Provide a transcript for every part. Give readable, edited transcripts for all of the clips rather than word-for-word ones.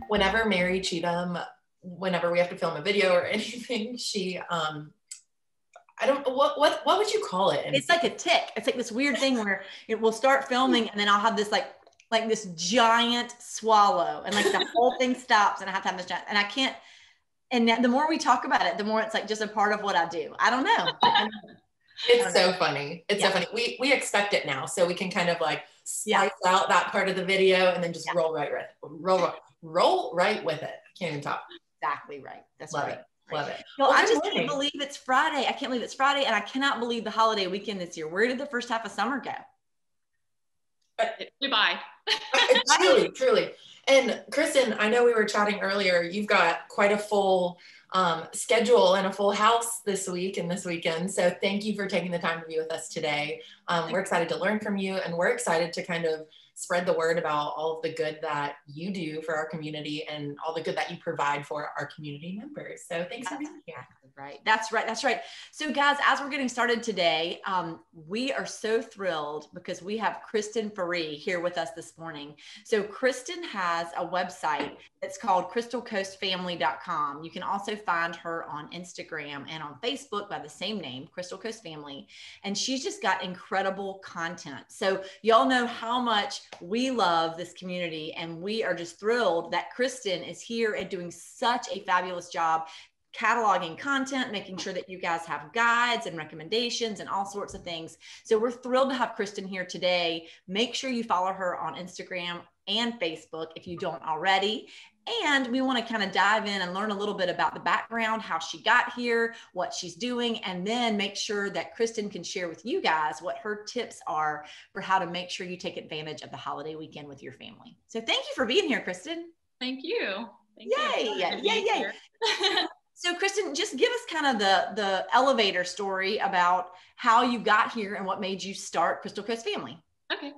Whenever Mary Cheatham, whenever we have to film a video or anything, she, I don't know, what would you call it? It's like a tick. It's like this weird thing where it will start filming and then I'll have this like this giant swallow and like the whole thing stops and I have to have this giant, and I can't, and the more we talk about it, the more it's like just a part of what I do. I don't know. It's so funny. It's so funny. We expect it now, so we can kind of like slice out that part of the video and then just roll right with it. I can't even talk. Exactly right. That's Love right. it. Love it. Well, I just can't believe it's Friday. I can't believe it's Friday, and I cannot believe the holiday weekend this year. Where did the first half of summer go? Goodbye. Truly. And Kristin, I know we were chatting earlier. You've got quite a full schedule and a full house this week and this weekend. So thank you for taking the time to be with us today. We're excited to learn from you, and we're excited to kind of spread the word about all of the good that you do for our community and all the good that you provide for our community members. So thanks for being here. Right. That's right. So guys, as we're getting started today, we are so thrilled because we have Kristin Ferree here with us this morning. So Kristin has a website that's called crystalcoastfamily.com. You can also find her on Instagram and on Facebook by the same name, Crystal Coast Family. And she's just got incredible content. So y'all know how much we love this community, and we are just thrilled that Kristin is here and doing such a fabulous job cataloging content, making sure that you guys have guides and recommendations and all sorts of things. So we're thrilled to have Kristin here today. Make sure you follow her on Instagram and Facebook if you don't already. And we want to kind of dive in and learn a little bit about the background, how she got here, what she's doing, and then make sure that Kristin can share with you guys what her tips are for how to make sure you take advantage of the holiday weekend with your family. So thank you for being here, Kristin. Thank you. Yay. So Kristin, just give us kind of the elevator story about how you got here and what made you start Crystal Coast Family. Okay.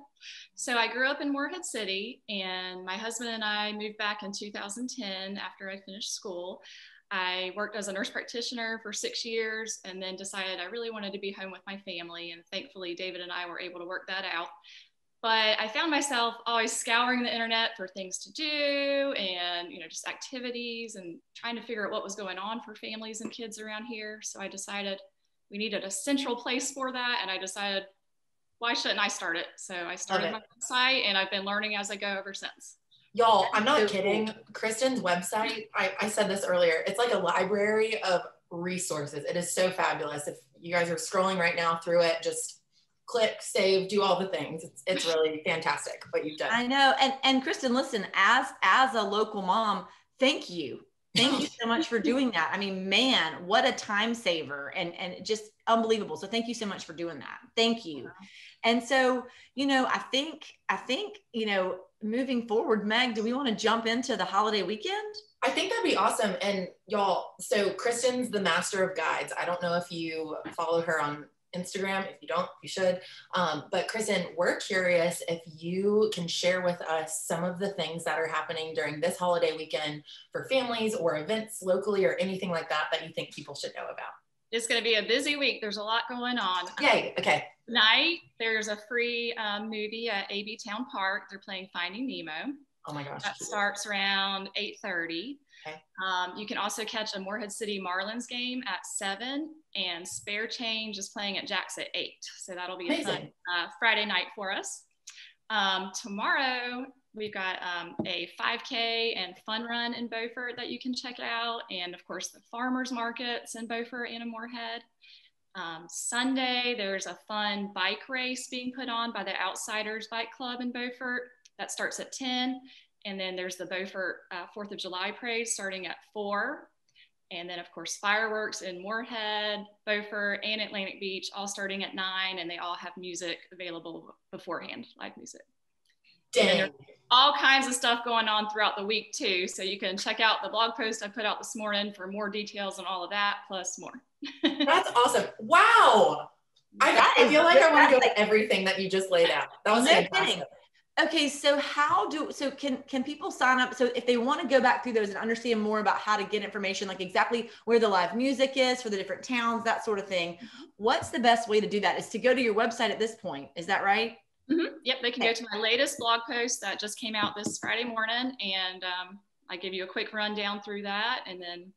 So I grew up in Morehead City, and my husband and I moved back in 2010 after I finished school. I worked as a nurse practitioner for 6 years and then decided I really wanted to be home with my family. And thankfully, David and I were able to work that out. But I found myself always scouring the internet for things to do and, just activities and trying to figure out what was going on for families and kids around here. So I decided we needed a central place for that. And I decided, why shouldn't I start it? So I started my website, and I've been learning as I go ever since. Y'all, I'm not kidding. Kristin's website, I said this earlier, it's like a library of resources. It is so fabulous. If you guys are scrolling right now through it, just click, save, do all the things. It's really fantastic what you've done. I know. And Kristin, listen, as a local mom, thank you. Thank you so much for doing that. I mean, man, what a time saver and just unbelievable. So thank you so much for doing that. Thank you. And so, I think, moving forward, Meg, do we want to jump into the holiday weekend? I think that'd be awesome. And y'all, so Kristin's the master of guides. I don't know if you follow her on Instagram. If you don't, you should. But Kristin, we're curious if you can share with us some of the things that are happening during this holiday weekend for families or events locally or anything like that you think people should know about. It's going to be a busy week. There's a lot going on. Yay. Okay. Tonight, there's a free movie at AB Town Park. They're playing Finding Nemo. Oh my gosh. That starts around 8:30. Okay. You can also catch a Morehead City Marlins game at 7, and Spare Change is playing at Jack's at 8. So that'll be a fun Friday night for us. Tomorrow, we've got a 5K and fun run in Beaufort that you can check out. And of course, the farmers markets in Beaufort and in Morehead. Sunday, there's a fun bike race being put on by the Outsiders Bike Club in Beaufort. That starts at 10. And then there's the Beaufort 4th of July parade starting at 4. And then, of course, fireworks in Morehead, Beaufort, and Atlantic Beach, all starting at 9. And they all have music available beforehand, live music. Dang. All kinds of stuff going on throughout the week, too. So you can check out the blog post I put out this morning for more details on all of that, plus more. That's awesome. Wow. I feel like I want to go to everything that you just laid out. That was fantastic. Okay, so can people sign up? So if they want to go back through those and understand more about how to get information, like exactly where the live music is for the different towns, that sort of thing, what's the best way to do that? Is to go to your website at this point. Is that right? Yep, they can go to my latest blog post that just came out this Friday morning, and I give you a quick rundown through that, and then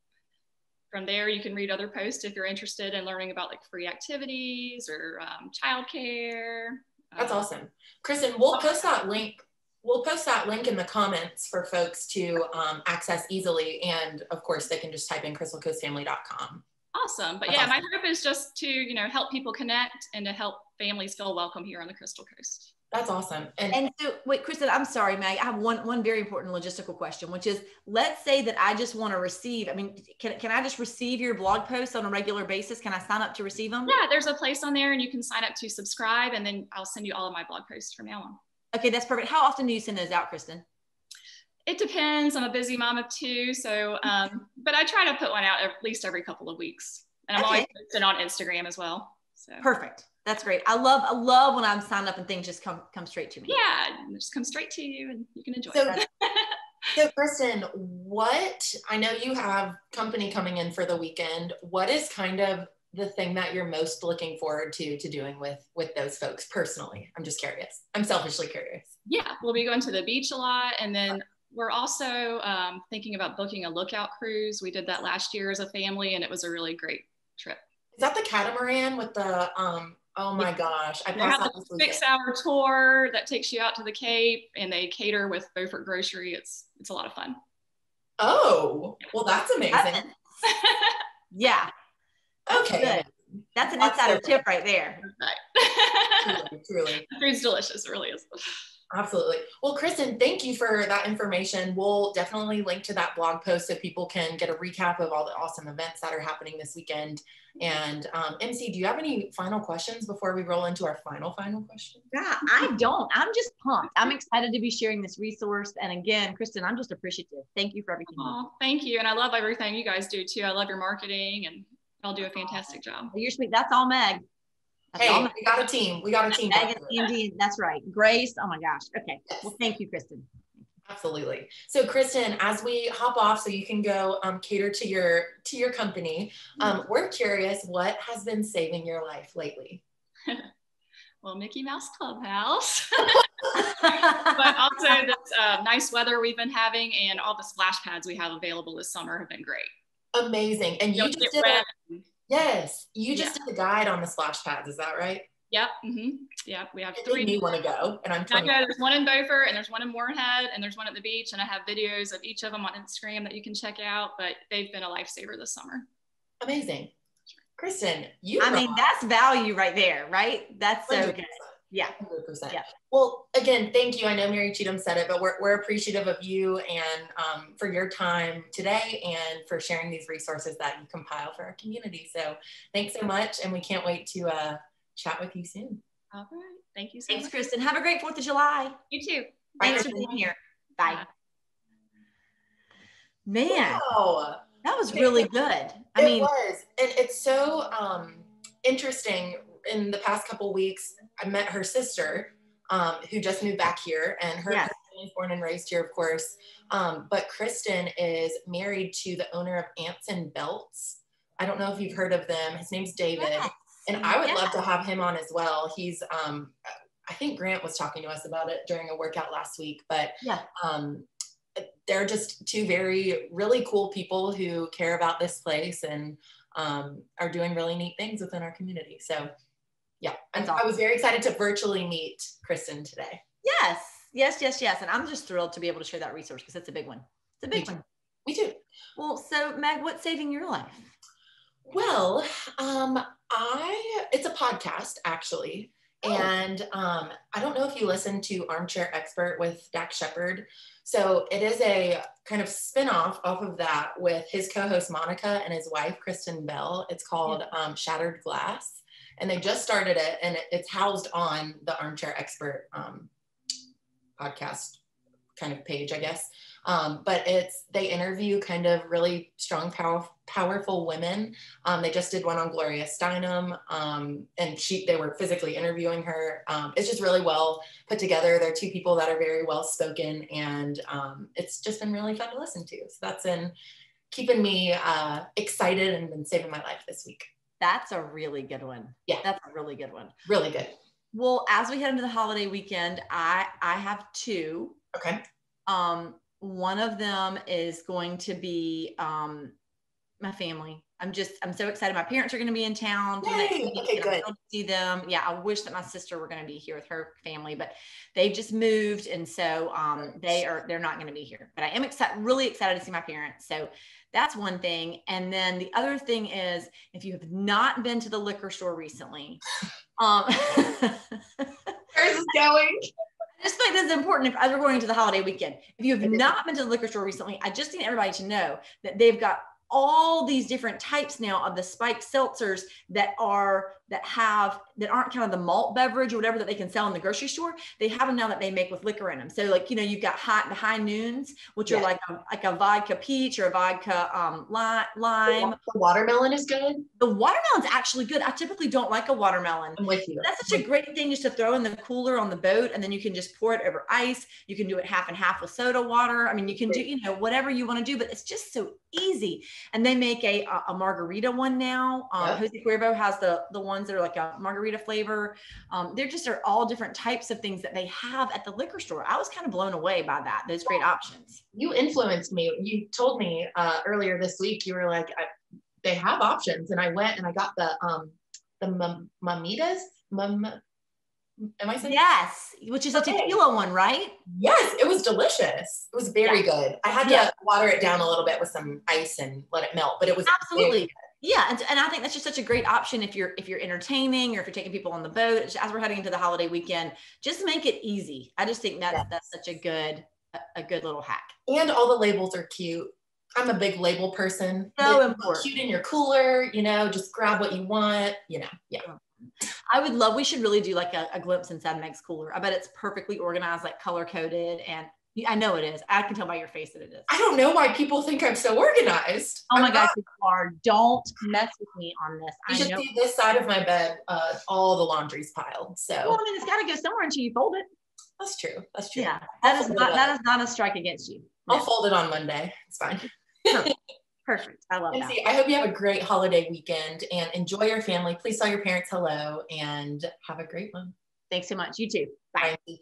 from there you can read other posts if you're interested in learning about like free activities or childcare. That's awesome. Kristin, we'll post that link. We'll post that link in the comments for folks to access easily. And of course, they can just type in crystalcoastfamily.com. Awesome. But yeah, my hope is just to, you know, help people connect and to help families feel welcome here on the Crystal Coast. That's awesome. And so, wait, Kristin, I'm sorry, Meg, I have one very important logistical question, which is, let's say that I just want to receive, I mean, can I just receive your blog posts on a regular basis? Can I sign up to receive them? Yeah, there's a place on there and you can sign up to subscribe, and then I'll send you all of my blog posts from now on. Okay, that's perfect. How often do you send those out, Kristin? It depends. I'm a busy mom of two. So, but I try to put one out at least every couple of weeks. And I'm always posting on Instagram as well. So perfect. That's great. I love when I'm signed up and things just come straight to me. Yeah, just come straight to you and you can enjoy it. So Kristin, I know you have company coming in for the weekend. What is kind of the thing that you're most looking forward to doing with those folks personally? I'm just curious. I'm selfishly curious. Yeah, we'll be going to the beach a lot. And then we're also thinking about booking a lookout cruise. We did that last year as a family and it was a really great trip. Is that the catamaran with the, oh my gosh. They have a 6-hour tour that takes you out to the Cape and they cater with Beaufort Grocery. It's a lot of fun. Oh, well, that's amazing. Yeah. Okay. Good. That's an insider tip right there. Right. Truly. The food's delicious. It really is. Absolutely. Well, Kristin, thank you for that information. We'll definitely link to that blog post so people can get a recap of all the awesome events that are happening this weekend. And MC, do you have any final questions before we roll into our final question? Yeah, I don't. I'm just pumped. I'm excited to be sharing this resource. And again, Kristin, I'm just appreciative. Thank you for everything. Oh, thank you. And I love everything you guys do too. I love your marketing and y'all do a fantastic job. You're sweet. That's all Meg. Hey, we got a team. Meg and Andy, that's right. Grace. Oh my gosh. Okay. Well, thank you, Kristin. Absolutely. So Kristin, as we hop off so you can go cater to your company, we're curious, what has been saving your life lately? Well, Mickey Mouse Clubhouse, but also this nice weather we've been having and all the splash pads we have available this summer have been great. Amazing. And you just did did a guide on the splash pads. Is that right? Yep. Mm-hmm. Yep. We have 3. You want to go, and I'm. There's one in Beaufort, and there's one in Moorhead, and there's one at the beach, and I have videos of each of them on Instagram that you can check out. But they've been a lifesaver this summer. Amazing, Kristin. That's value right there, right? That's so 100%. good. Yeah. 100%. Yeah. Well, again, thank you. I know Mary Cheatham said it, but we're appreciative of you and for your time today and for sharing these resources that you compile for our community. So thanks so much. And we can't wait to chat with you soon. All right. Thank you so much. Thanks, Kristin. Have a great 4th of July. You too. Thanks for being here. Bye. Man, wow. That was really good. It was. And it's so interesting. In the past couple of weeks, I met her sister who just moved back here, and her husband is born and raised here, of course. But Kristin is married to the owner of Ants and Belts. I don't know if you've heard of them. His name's David. Yes. And I would love to have him on as well. He's, I think Grant was talking to us about it during a workout last week, but they're just two really cool people who care about this place and are doing really neat things within our community. So yeah, and I was very excited to virtually meet Kristin today. Yes. And I'm just thrilled to be able to share that resource because it's a big one. It's a big one. Me too. Well, so Meg, what's saving your life? Well, it's a podcast actually. Oh. And I don't know if you listen to Armchair Expert with Dax Shepard. So it is a kind of spin-off off of that with his co-host Monica and his wife, Kristen Bell. It's called Shattered Glass. And they just started it, and it's housed on the Armchair Expert podcast kind of page, I guess. But they interview kind of really strong, powerful women. They just did one on Gloria Steinem, and they were physically interviewing her. It's just really well put together. They're two people that are very well spoken, and it's just been really fun to listen to. So that's been keeping me excited and been saving my life this week. That's a really good one. Yeah. That's a really good one. Really good. Well, as we head into the holiday weekend, I have two. Okay. One of them is going to be my family. I'm so excited. My parents are going to be in town for the next week. Okay, good. To see them. Yeah, I wish that my sister were going to be here with her family, but they've just moved, and so they're not going to be here. But I am really excited to see my parents. So that's one thing. And then the other thing is, if you have not been to the liquor store recently, where's this going? I just think this is important as we're going into the holiday weekend. If you have not been to the liquor store recently, I just need everybody to know that they've got all these different types now of the spiked seltzers that aren't kind of the malt beverage or whatever that they can sell in the grocery store. They have them now that they make with liquor in them. So like, you've got the high noons, which are like a vodka peach or a vodka lime. The watermelon is good. The watermelon's actually good. I typically don't like a watermelon. I'm with you. That's such a great thing just to throw in the cooler on the boat, and then you can just pour it over ice. You can do it half and half with soda water. I mean, you can do, whatever you want to do, but it's just so easy. And they make a margarita one now. Jose Cuervo has the ones that are like a margarita flavor. There just are all different types of things that they have at the liquor store. I was kind of blown away by those great options. You influenced me. You told me earlier this week, you were like, they have options. And I went and I got the mamitas. Am I saying? Yes, which is a tequila one, right? Yes, it was delicious. It was very good. I had to water it down a little bit with some ice and let it melt, but it was absolutely. Yeah, and I think that's just such a great option if you're entertaining or if you're taking people on the boat. As we're heading into the holiday weekend, just make it easy. I just think that's such a good little hack. And all the labels are cute. I'm a big label person. So important. Cute in your cooler, just grab what you want, yeah. We should really do like a glimpse inside Meg's cooler. I bet it's perfectly organized, like color coded, and I know it is. I can tell by your face that it is. I don't know why people think I'm so organized. Oh my gosh, you are. Don't mess with me on this. You should see this side of my bed. All the laundry's piled. So well, I mean, it's got to go somewhere until you fold it. That's true. Yeah, that is not a strike against you. No. I'll fold it on Monday. It's fine. Perfect. I love that. I hope you have a great holiday weekend and enjoy your family. Please tell your parents hello and have a great one. Thanks so much. You too. Bye. Bye.